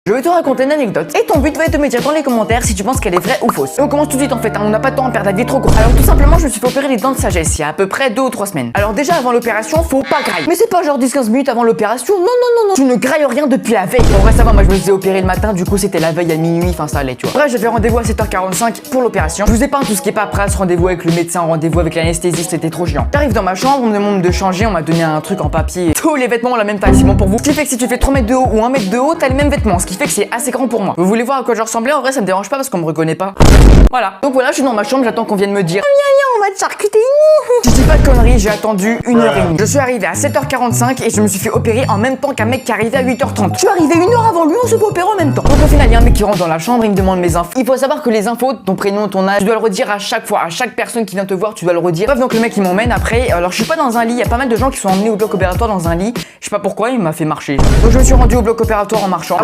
Je vais te raconter une anecdote et ton but va être de me dire dans les commentaires si tu penses qu'elle est vraie ou fausse. Et on commence tout de suite en fait, on n'a pas de temps à perdre, la vie est trop courte. Alors tout simplement, je me suis fait opérer les dents de sagesse il y a à peu près 2 ou 3 semaines. Alors déjà avant l'opération, faut pas grailler. Mais c'est pas genre 10-15 minutes avant l'opération, non. Tu ne grailles rien depuis la veille. Bon, vrai ça va, moi je me faisais opérer le matin, du coup c'était la veille à minuit, enfin ça allait, tu vois. Bref, j'avais rendez-vous à 7h45 pour l'opération. Je vous ai peint tout ce qui est paperasse, rendez-vous avec le médecin, rendez-vous avec l'anesthésiste, c'était trop chiant. J'arrive dans ma chambre, on me demande de changer, on m'a donné un truc en papier. Tous les vêtements ont la même taille, c'est bon pour vous. Ce qui fait que si tu fais 3 mètres de haut ou 1 mètre de haut, t'as les mêmes vêtements, ce qui fait que c'est assez grand pour moi. Vous voulez voir à quoi je ressemblais? En vrai, ça me dérange pas parce qu'on me reconnaît pas. Voilà. Donc voilà, je suis dans ma chambre, j'attends qu'on vienne me dire on va te charcuter. Je dis pas de conneries, j'ai attendu 1h30. Je suis arrivé à 7h45 et je me suis fait opérer en même temps qu'un mec qui arrivait à 8h30. Je suis arrivé 1 heure avant lui, on se fait opérer en même temps. Donc au final, il y a un mec qui rentre dans la chambre, il me demande mes infos. Il faut savoir que les infos, ton prénom, ton âge, tu dois le redire à chaque fois, à chaque personne qui vient te voir, tu dois le redire. Bref, donc le mec il m'emmène après. Alors je suis pas dans un lit, il y a pas mal de gens qui sont emmenés au bloc opératoire dans un lit. Je sais pas pourquoi, il m'a fait marcher. Donc je me suis rendu au bloc opératoire en marchant.